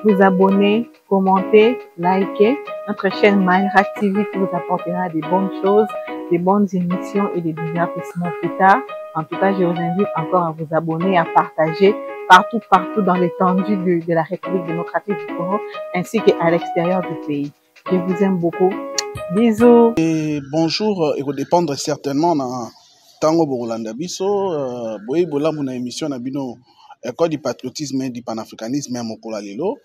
vous abonner, commenter, liker. Notre chaîne Mayra TV qui vous apportera des bonnes choses, des bonnes émissions et des divertissements plus tard. En tout cas, je vous invite encore à vous abonner, à partager partout dans l'étendue de la République démocratique du Congo, ainsi qu'à l'extérieur du pays. Je vous aime beaucoup. Bisous. Et bonjour, il va dépendre certainement dans Tango Borolanda Biso, Boye Bola mon émission na bino école du patriotisme et du panafricanisme à Mokola Lelo,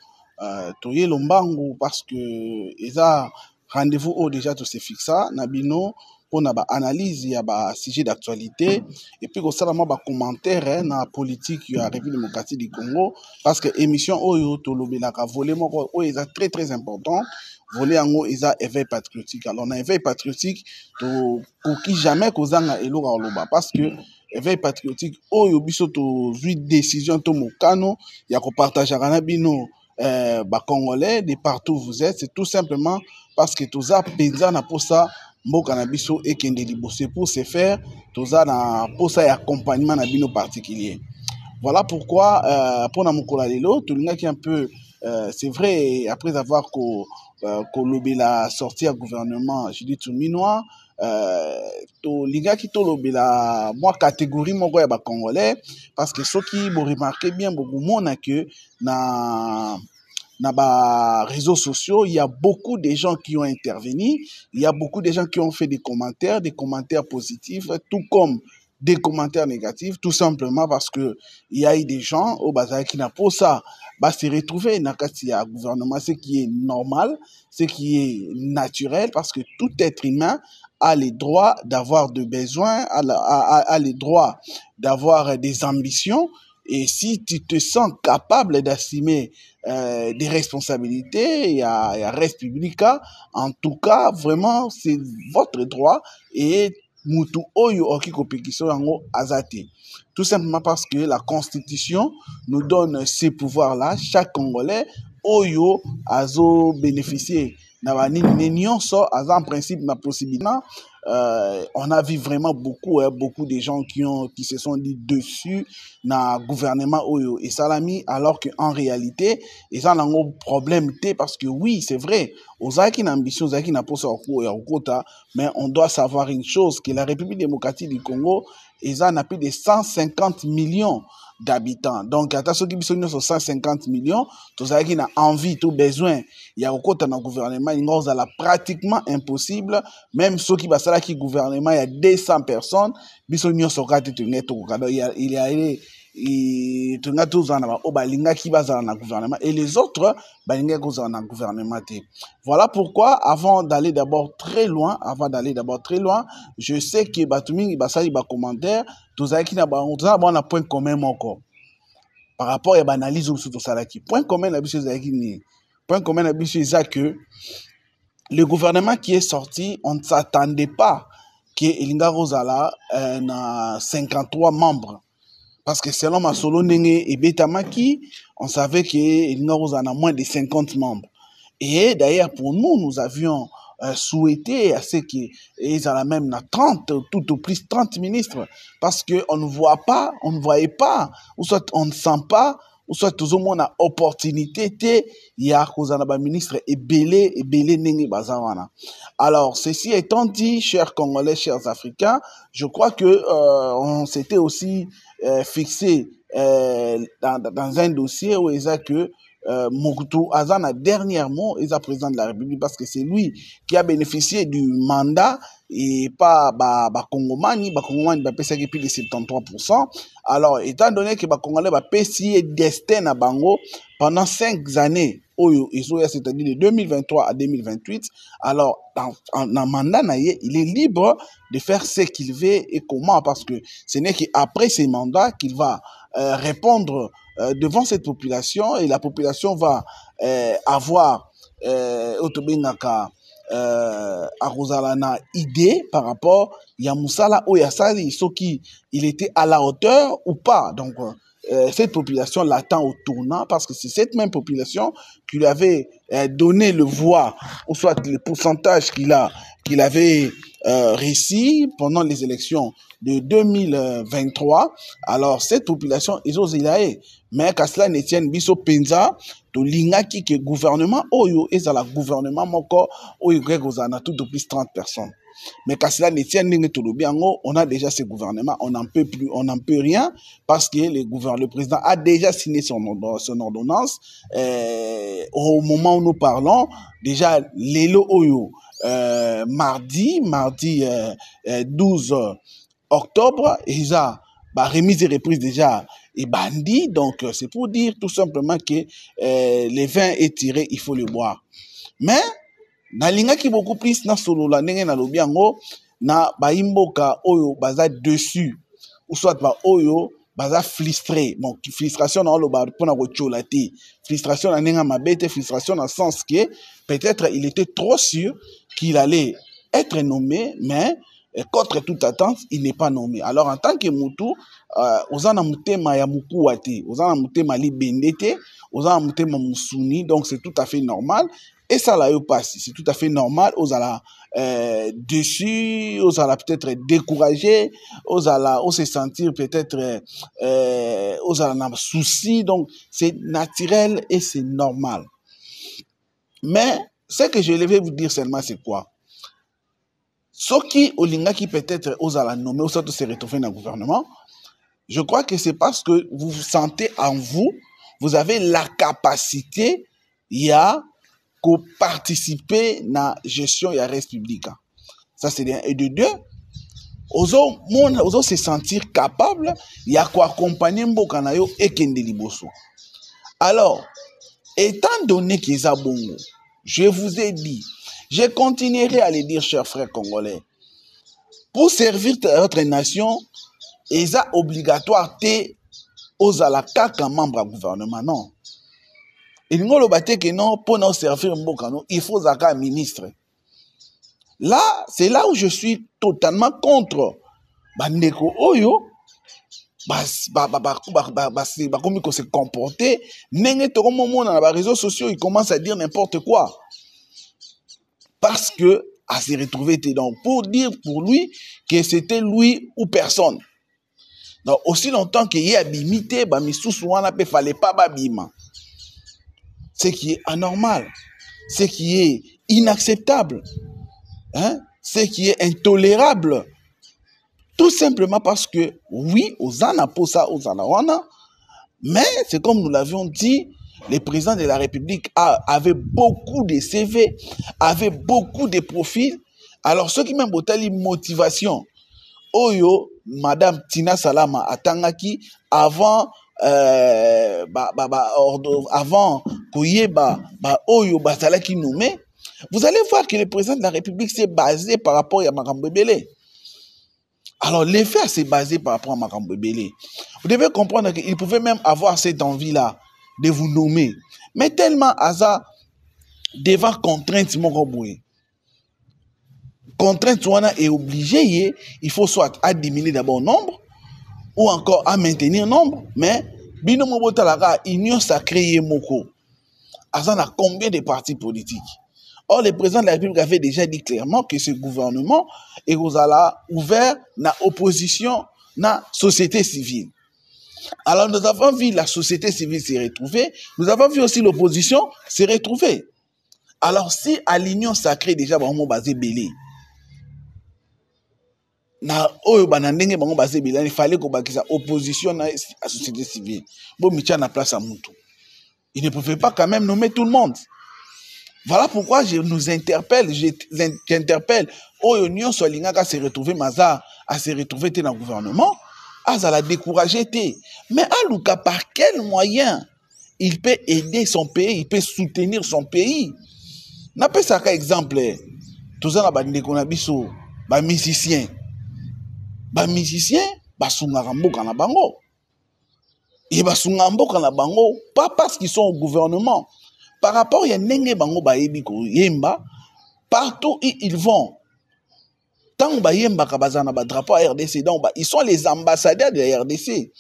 Toye Lombango parce que ils a rendez-vous au déjà tout se fixa na bino pour na ba analyse ya ba sujet d'actualité et puis aussi ma ba commentaire na politique ya République démocratique du Congo parce que émission oyo to lobelaka volet moko oyo est très très important. Voler en haut, ils ont éveil patriotique. Alors, on a éveil patriotique pour qui jamais kozanga eloka oloba parce que éveil patriotique, oh yobiso to zui décision to mokano, ya ko partager na bino ba Congolais de partout vous êtes, c'est tout simplement parce que toza penza na posa mboka na biso et kende liboso pour se faire, toza na posa ya accompagnement na bino particulier. Voilà pourquoi pour na mokola lelo, tout le monde qui un peu c'est vrai après avoir lobé la sortie à gouvernement Judith Suminwa, to liga qui to lobé la moi catégorie moko ya ba congolais parce que ceux qui vous remarquez bien beaucoup mona que na ba réseaux sociaux, il y a beaucoup de gens qui ont intervenu, il y a beaucoup de gens qui ont fait des commentaires positifs, tout comme des commentaires négatifs, tout simplement parce que il y a eu des gens au bazar qui n'a pas ça, bah se retrouver dans le gouvernement, ce qui est normal, ce qui est naturel, parce que tout être humain a les droits d'avoir des besoins, a les droits d'avoir des ambitions. Et si tu te sens capable d'assumer des responsabilités, il y a res publica, en tout cas, vraiment, c'est votre droit et mutu oyo okiko pekiso yango azate. Tout simplement parce que la Constitution nous donne ces pouvoirs-là, chaque Congolais oyo azo bénéficier na banini nyonso aza en principe na possibilité. On a vu vraiment beaucoup de gens qui se sont dit dessus na gouvernement oyo et salami alors qu'en réalité ils ont un problème parce que oui c'est vrai ozaki na ambition ozaki na posa ya okota mais on doit savoir une chose que la République démocratique du Congo ils ont plus de 150 millions d'habitants. Donc, à ceux qui sont sur 150 millions, tous ceux qui ont envie, tout besoin, il y a au dans le gouvernement, il est pratiquement impossible. Même ceux qui sont qui gouvernement, il y a 200 personnes, ils sont sur il y a gouvernement et les autres gouvernement. Voilà pourquoi avant d'aller d'abord très loin, je sais que Batumi basali ba commentaire tous qui na un point commun encore par rapport à l'analyse ou tout ça qui point commun la biso ni point commun la biso que le gouvernement qui est sorti, on ne s'attendait pas que Elinga Rosala na 53 membres. Parce que selon Masolo Nenge et Betamaki, on savait qu'il y a moins de 50 membres. Et d'ailleurs, pour nous, nous avions souhaité à ce qu'ils aient même 30, tout au plus 30 ministres. Parce qu'on ne voit pas, on ne voyait pas, ou soit on ne sent pas, ou soit tout le monde a opportunité, il y a un ministre et belé Nenge Bazawana. Alors, ceci étant dit, chers Congolais, chers Africains, je crois que on s'était aussi fixé dans un dossier où il a que Mobutu Azana dernièrement est président de la République parce que c'est lui qui a bénéficié du mandat et pas Congomani va payer plus de 73%. Alors étant donné que Congolais va payer destin à Bango pendant 5 années, c'est-à-dire de 2023 à 2028, alors dans mandat il est libre de faire ce qu'il veut et comment, parce que ce n'est qu'après ces mandats qu'il va répondre devant cette population et la population va avoir autobenaka Arozalana idée par rapport à Moussala Oyasali, ce qui il était à la hauteur ou pas. Donc cette population l'attend au tournant parce que c'est cette même population qui lui avait donné le voix, ou soit le pourcentage qu'il avait réussi pendant les élections de 2023. Alors, cette population, ils ont zilaé. Mais qu'à cela ne tienne, biso penza, to lingaki que gouvernement, oyo, et ça la gouvernement, moko, oyo, grégozana, tout de plus 30 personnes. Mais qu'à cela ne tienne, on a déjà ce gouvernement, on n'en peut plus, on n'en peut rien, parce que le président a déjà signé son ordonnance. Au moment où nous parlons, déjà, Lelo Oyo, mardi 12 octobre, déjà, remise et reprise déjà et bandit. Donc, c'est pour dire tout simplement que les vins est tiré, il faut le boire. Mais, nalinga ki beaucoup plus na solo la ndenge na lobi yango na baimboka oyo baza dessus ou soit ba oyo baza frustré. Bon, frustration na lo ba pona ko chola te. Frustration na ndenge mabete, frustration dans le sens que peut-être il était trop sûr qu'il allait être nommé, mais contre toute attente, il n'est pas nommé. Alors en tant que Moutou, ozana mutema ya mukuwate, ozana mutema li bendete, ozana mutema musuni, donc c'est tout à fait normal. Et ça là, passe, c'est tout à fait normal. Aux ala dessus, aux ala peut-être découragé, aux ala se sentir peut-être aux ala souci. Donc c'est naturel et c'est normal. Mais ce que je vais vous dire seulement, c'est quoi? Ce qui olinga qui peut-être aux ala nommer, aux autres se retrouver dans le gouvernement. Je crois que c'est parce que vous vous sentez en vous, vous avez la capacité, il y a qu'on participer à la gestion de la République. Ça, c'est bien. Et de deux, ozo se sentir capable, il y a quoi accompagner Mbokanayo et Kendeliboso. Alors, étant donné qu'ils ont bongo, je vous ai dit, je continuerai à le dire, chers frères congolais, pour servir notre nation, ils sont obligatoires aux alaka comme membre du gouvernement. Non. Et nous le batte que non, pour nous servir Mbokano, il faut zaka ministre. Là, c'est là où je suis totalement contre. Bandeko Oyo, comme il se comporter, n'engé to comme on dans les réseaux sociaux, il commence à dire n'importe quoi. Parce que, à se retrouver, donc, pour dire pour lui que c'était lui ou personne. Donc, aussi longtemps qu'il y a bimité, il fallait pas babima. Ce qui est anormal, ce qui est inacceptable, hein? Ce qui est intolérable. Tout simplement parce que, oui, aux anaposa, aux anawana, mais c'est comme nous l'avions dit, le président de la République avait beaucoup de CV, avait beaucoup de profils. Alors, ceux qui m'ont botali motivation, Oyo, Madame Tina Salama atangaki avant avant Koyeba Oyo Basalaki nommé, vous allez voir que le président de la République s'est basé par rapport à Makambo Ebele. Alors l'effet s'est basé par rapport à Makambo Ebele. Vous devez comprendre qu'il pouvait même avoir cette envie-là de vous nommer, mais tellement hasard devant contrainte Mokoboué. Contrainte est obligé, il faut soit à diminuer d'abord le nombre, ou encore à maintenir nombre, mais binomo botalaka union sacrée moko. Azan a combien de partis politiques? Or, le président de la République avait déjà dit clairement que ce gouvernement est ouvert na opposition na société civile. Alors, nous avons vu la société civile se retrouver, nous avons vu aussi l'opposition se retrouver. Alors, si à l'union sacrée déjà, vraiment basé belé, na oyo banandenge bango basé belé, il fallait qu'on bakisa opposition na la société civile. Bon, Micha na place à Moutou. Il ne pouvait pas quand même nommer tout le monde. Voilà pourquoi je nous interpelle, j'interpelle oyo union solingaka se retrouver maza à se retrouver dans le gouvernement, à la décourager. Mais à Luka, par quel moyen il peut aider son pays, il peut soutenir son pays? N'a pas ça exemple. Tout ça, biso, ba musicien, sungarambo na bango. Et ba sungambo na bango, pas parce qu'ils sont au gouvernement. Par rapport à Nenge Bango Baebiko Yemba, partout où ils vont, tant que Yemba Kabazana drapeau RDC, ils sont les ambassadeurs de la RDC.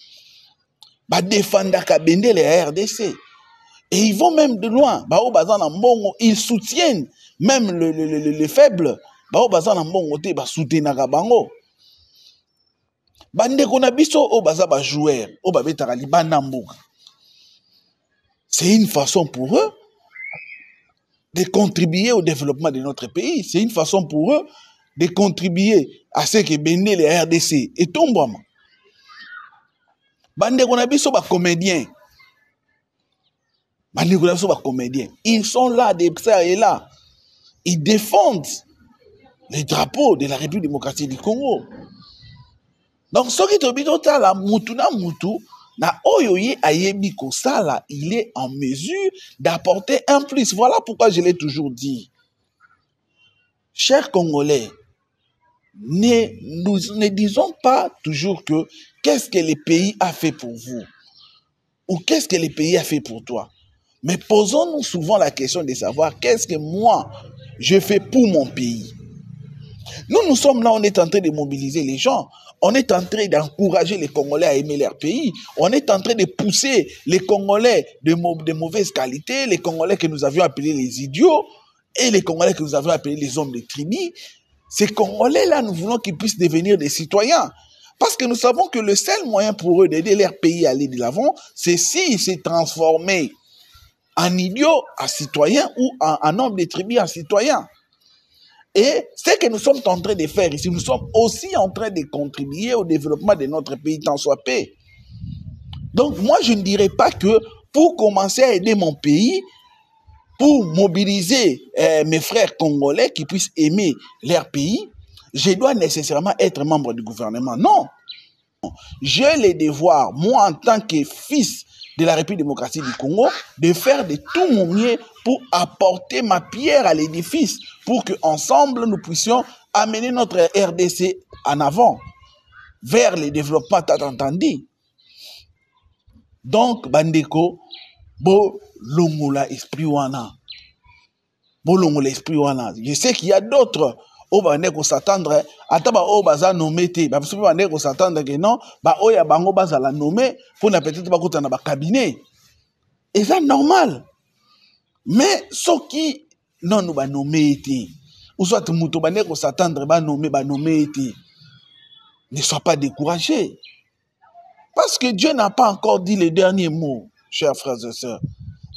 ba défendaka bendele ya RDC. Et ils vont même de loin. Bao bazan na mbongo, ils soutiennent même les faibles. Bao bazan na mbongo te ba soutenaka bango. Bande kona biso o baza ba joueur, o ba betaka libanda mboka. C'est une façon pour eux de contribuer au développement de notre pays. C'est une façon pour eux de contribuer à ce que bendele ya RDC et tombama. Bande kona biso ba comédien. Ils sont là, des ça et là. Ils défendent les drapeaux de la République démocratique du Congo. Donc, ce qui est la mutu, na oyoye ayebi kosala, il est en mesure d'apporter un plus. Voilà pourquoi je l'ai toujours dit. Chers Congolais, nous ne disons pas toujours que qu'est-ce que le pays a fait pour vous ou qu'est-ce que le pays a fait pour toi. Mais posons-nous souvent la question de savoir qu'est-ce que moi, je fais pour mon pays. Nous sommes là, on est en train de mobiliser les gens. On est en train d'encourager les Congolais à aimer leur pays. On est en train de pousser les Congolais de mauvaise qualité, les Congolais que nous avions appelés les idiots et les Congolais que nous avions appelés les hommes de tribu. Ces Congolais-là, nous voulons qu'ils puissent devenir des citoyens. Parce que nous savons que le seul moyen pour eux d'aider leur pays à aller de l'avant, c'est s'ils se transforment en idiot à citoyen ou en homme de tribu à citoyen. Et ce que nous sommes en train de faire ici, nous sommes aussi en train de contribuer au développement de notre pays, tant soit paix. Donc moi, je ne dirais pas que pour commencer à aider mon pays, pour mobiliser mes frères congolais qui puissent aimer leur pays, je dois nécessairement être membre du gouvernement. Non. J'ai le devoir, moi en tant que fils de la République démocratique du Congo, de faire de tout mon mieux pour apporter ma pierre à l'édifice, pour qu'ensemble nous puissions amener notre RDC en avant, vers le développement tant entendu. Donc, Bandeko, bo longola esprit wana. Bo longola esprit wana. Je sais qu'il y a d'autres au bandeko s'attendre ataba o baza nommé te ba biso bandeko s'attendre que non ba oya bango baza la nommé pour na peut-être ba kota na ba cabinet et ça normal mais ce qui non nous ba nommé te ou soit muto bandeko s'attendre ba nommé te ne sois pas découragé parce que Dieu n'a pas encore dit les derniers mots chers frères et sœurs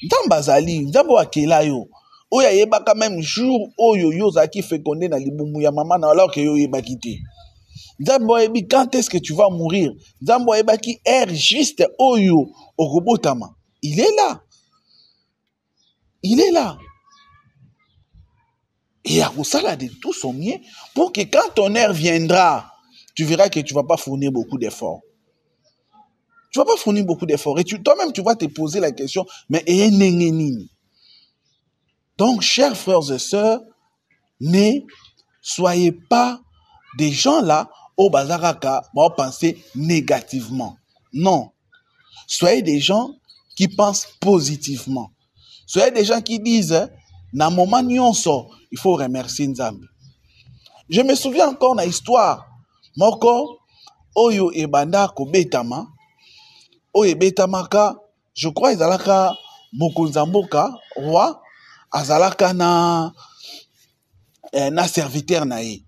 ndambazali ndambo akela yo oya yeba quand même jour oyo yo zaki fécondé na libumu ya maman alors que yo yeba quitté. Nzambo yebi quand est-ce que tu vas mourir? Nzambo yeba ki air juste oyo okobotama. Il est là. Il est là. Et à ça de tout son mieux pour que quand ton air viendra, tu verras que tu vas pas fournir beaucoup d'efforts. Tu vas pas fournir beaucoup d'efforts et toi-même tu vas te poser la question mais donc, chers frères et sœurs, ne soyez pas des gens là au bazaraka pour penser négativement. Non. Soyez des gens qui pensent positivement. Soyez des gens qui disent, na moment nyonso, il faut remercier Nzambe. Je me souviens encore d'une histoire. Moko, oyo ebanda ko betama, oyo betamaka, je crois izalaka mokonzamboka, roi, azalaka na serviteur na ye.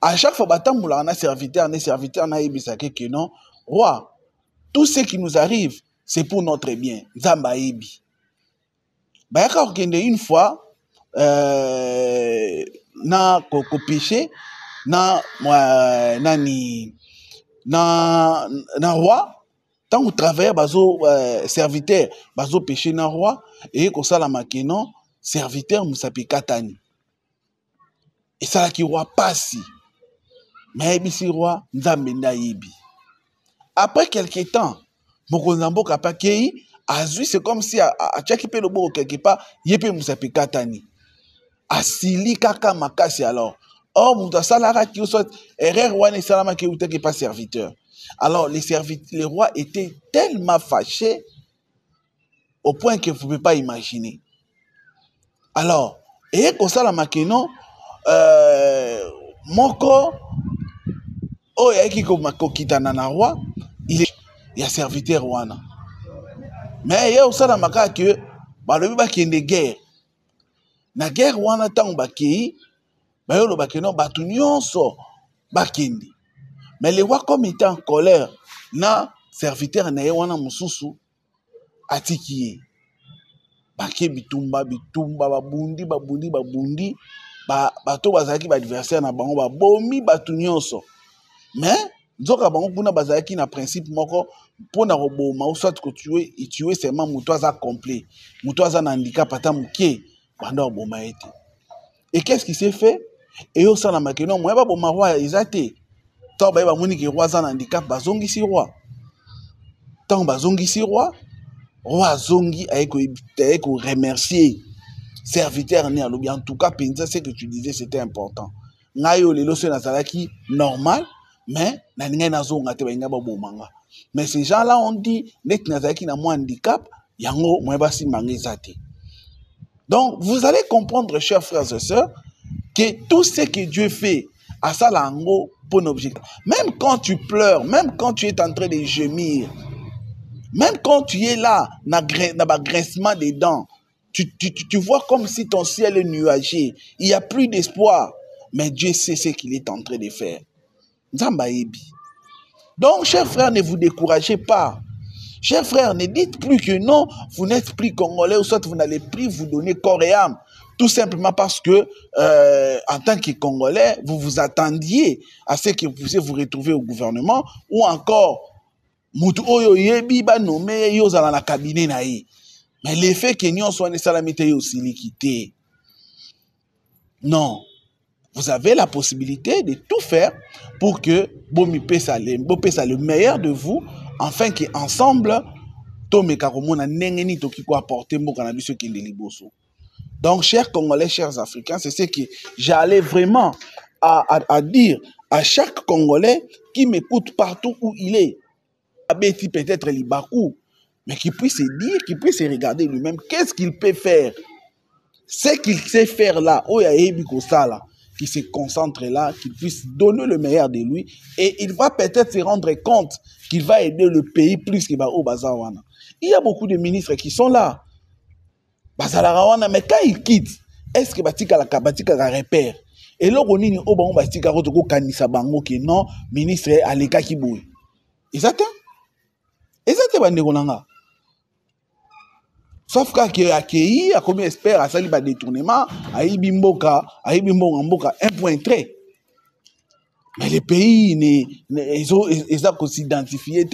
À chaque fois batamboula na serviteur na ye bisake que non roi tout ce qui nous arrive c'est pour notre bien nzamba yebi bayaka okende une fois na ko péché na nani na roi tant que travailleur bazo serviteur bazo péché na roi et ko sala makeno serviteur musapi katani et ça qui roi passi mais bisi roi nzambe nda yebi après quelque temps mokonzambo kapakei azui c'est comme si a tchaki pe lobo quelque part yepe musapi katani asili kaka makasi alors or muta salara qui soit erreur wana salama ki utaki pas serviteur alors les rois étaient tellement fâchés au point que vous ne pouvez pas imaginer. Alors, et comme ça la makeno moko oya ki ko makokita na roi il est ya serviteur wana. Mais il y a aussi la maka que balobi bakende guerre. Na guerre wana tango bakei bayolo bakeno batu nyonso bakende. Mais le roi comme il était en colère na serviteur na ye wana mususu atiki bake bitumba babundi bato bazalaki ba adversaire na bango babomi batu nyonso. Mais nzoka bango kuna bazalaki na principe moko pona koboma ou soit que tuer seulement muto aza complet, muto aza na handicap ata muke banda koboma ete. Et qu'est-ce qui s'est fait? Et au sein de la makeno moi ba boma roi ezate. Tant ba moni ke roi aza na handicap bazongisi roi. Tant bazongisi roi zongi aye ko remercier serviteur ni alobi. En tout cas penza ce que tu disais c'était important. Ngayo lelo se nazalaki normal. Mais mais ces gens-là ont dit net nazaki na mo handicap yango mo ba si mangezate. Donc vous allez comprendre, chers frères et sœurs, que tout ce que Dieu fait à ça lango pour objectif. Même quand tu pleures, même quand tu es en train de gémir, même quand tu es là na grincement des dents, tu vois comme si ton ciel est nuagé, il n'y a plus d'espoir, mais Dieu sait ce qu'il est en train de faire. Donc, chers frères, ne vous découragez pas. Chers frères, ne dites plus que non, vous n'êtes plus congolais ou soit vous n'allez plus vous donner corps et âme. Tout simplement parce que, en tant que Congolais, vous vous attendiez à ce que vous puissiez vous retrouver au gouvernement ou encore, mutu oyo yebi ba nommé yo zala na cabinet na ye. Mais l'effet que nous sommes salamité aussi liquidité. Non. Vous avez la possibilité de tout faire pour que Bomi pesa le meilleur de vous, afin qu'ensemble, Tome Karomona Nengeni Tokiko apporter mon cannabis qui est liboso. Donc, chers Congolais, chers Africains, c'est ce que j'allais vraiment à dire à chaque Congolais qui m'écoute partout où il est. Abeti peut-être Libakou, mais qui puisse se dire, qui puisse se regarder lui-même, qu'est-ce qu'il peut faire? Ce qu'il sait faire là, Oya Ebiko Sala, qui se concentre là, qu'il puisse donner le meilleur de lui, et il va peut-être se rendre compte qu'il va aider le pays plus qu'il va au Bazawana. Il y a beaucoup de ministres qui sont là. Bazalawana, mais quand ils quittent, est-ce que Batika la repère? Et là, on dit au Batika Rotoko Kanisa Bango qui non, ministre Aleka Kiboui. Exact? Exact, Bandegonanga. Sauf qu'il a accueilli, a comme expert, à sali ba détournement, a Ibimboka, un point trait. Mais les pays, ils ont s'identifié.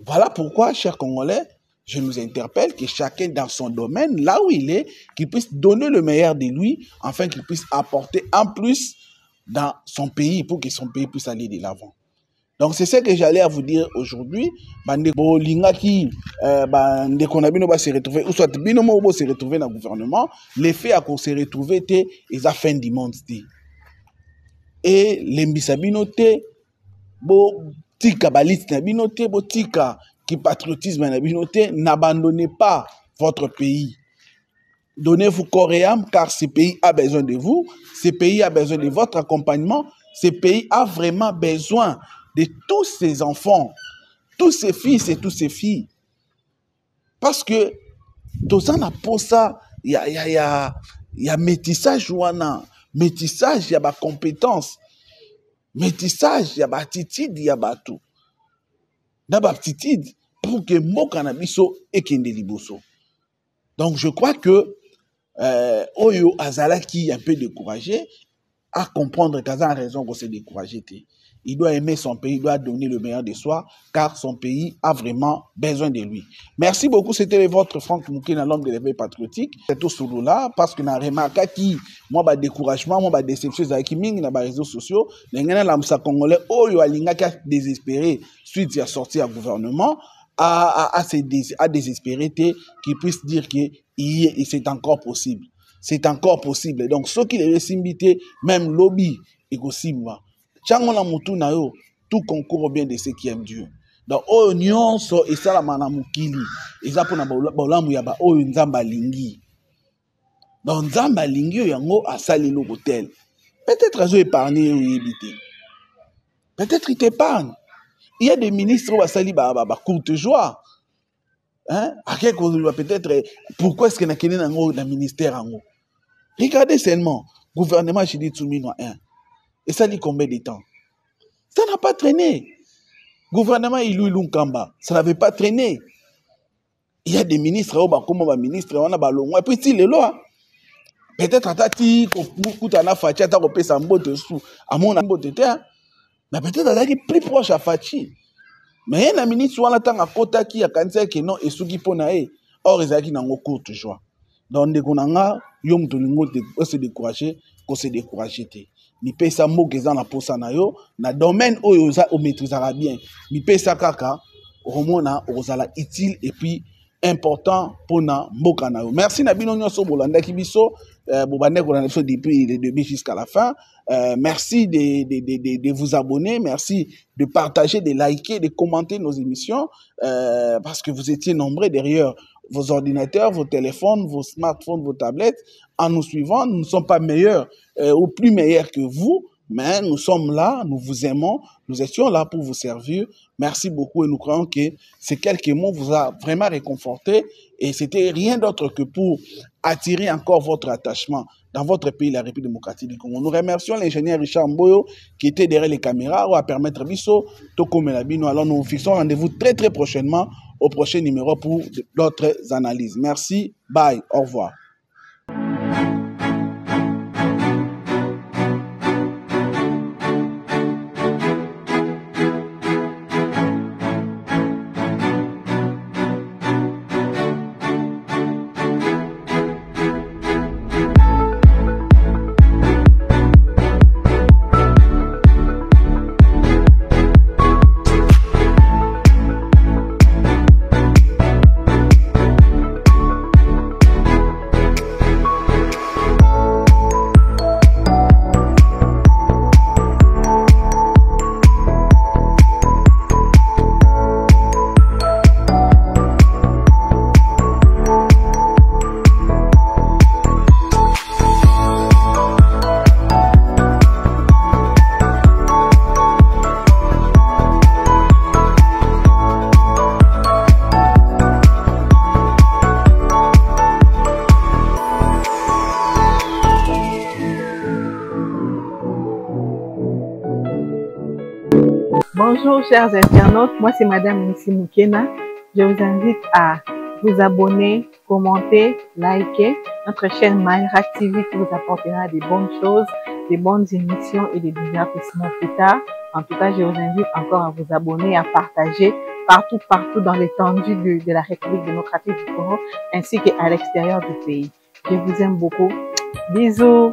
Voilà pourquoi, chers Congolais, je nous interpelle que chacun dans son domaine, là où il est, qu'il puisse donner le meilleur de lui, afin qu'il puisse apporter en plus dans son pays, pour que son pays puisse aller de l'avant. Donc c'est ce que j'allais à vous dire aujourd'hui. Bande bolinga qui bande konabino va se retrouver ou soit bino mo se retrouver dans le gouvernement, l'effet à qu'on se retrouver était ils a fin du monde. Et l'embisabino te bo tika baliste na bino te bo tika qui patriotisme na bino te, n'abandonnez pas votre pays. Donnez-vous corps et âme car ce pays a besoin de vous, ce pays a besoin de votre accompagnement, ce pays a vraiment besoin de tous ces enfants, tous ces fils et toutes ces filles. Parce que dans un aposa, il y a métissage ouana, métissage, il y a ma compétence, métissage, il y a ma attitude, il y a ma tout. Dans ma attitude, pour que mon cannabiso et kende liboso. Donc je crois que Oyo Azala qui est un peu découragé, à comprendre qu'Azan a raison qu'on s'est découragé. Il doit aimer son pays, il doit donner le meilleur de soi, car son pays a vraiment besoin de lui. Merci beaucoup, c'était votre Franck Moukina, l'homme de l'éveil patriotique. C'est tout sous là, parce que n'a remarqué qui, moi, bah, découragement, moi, bah, déception, avec ming, dans les réseaux sociaux, les gens, là, ça congolais, oh, yo, alinga, qui a désespéré, suite à sortir au gouvernement, à désespérer, qui puisse dire que c'est encore possible. C'est encore possible. Donc, ceux qui les simbités, même lobby, et aussi, Chango na mutu na yo, tout concourt au bien de ceux qui aiment Dieu. Donc, oh, nyonso, et ça la manamukili. Et ça pour na baulamu yaba, oh, nzamba lingi. Donc, nzamba lingi, yango, a sali lo hotel. Peut-être, ils ont épargné ou évité. Peut-être, ils t'épargnent. Il y a des ministres qui ont courte joie. Hein? Peut-être, pourquoi est-ce qu'il y a un ministère? Regardez seulement, gouvernement Chidi Tsoumino 1. Et ça dit combien de temps? Ça n'a pas traîné. Gouvernement Ilou Kamba, ça n'avait pas traîné. Il y a des ministres, comme un ministre, on a ballon. Et puis, si les lois, peut-être à Tati, Koutana Fachi, à Taropé Sambo dessous, à mon ambo de terre, mais peut-être à Tati plus proche à Fachi. Mais il y a un ministre, on attend à Kota qui a cancer qui non, et ce qui ponae, or, ils ont une courte joie. Donc, des konanga, yom tolingo se décourager, qu'on se décourager. Mi paye ça mot que na posa na yo, na domaine où on maîtrisera bien. Mi paye ça kaka, romona, ozala utile et puis important pour na mboka na yo. Merci na bino nyonso bolanda kibiso, bobande kolanda biso depuis le début jusqu'à la fin. Merci de vous abonner, merci de partager, de liker, de commenter nos émissions, parce que vous étiez nombreux derrière vos ordinateurs, vos téléphones, vos smartphones, vos tablettes. En nous suivant, nous ne sommes pas meilleurs ou plus meilleurs que vous, mais nous sommes là, nous vous aimons, nous étions là pour vous servir. Merci beaucoup et nous croyons que ces quelques mots vous a vraiment réconforté et c'était rien d'autre que pour attirer encore votre attachement dans votre pays, la République démocratique du Congo. Nous remercions l'ingénieur Richard Mboyo qui était derrière les caméras ou à permettre Bisso, Toko Melabino. Alors nous vous fixons rendez-vous très très prochainement au prochain numéro pour d'autres analyses. Merci, bye, au revoir. Bonjour chers internautes, moi c'est Madame Nissi Moukena. Je vous invite à vous abonner, commenter, liker. Notre chaîne Mayra TV qui vous apportera des bonnes choses, des bonnes émissions et des divertissements plus tard. En tout cas, je vous invite encore à vous abonner, à partager partout dans l'étendue de la République démocratique du Congo ainsi qu'à l'extérieur du pays. Je vous aime beaucoup. Bisous.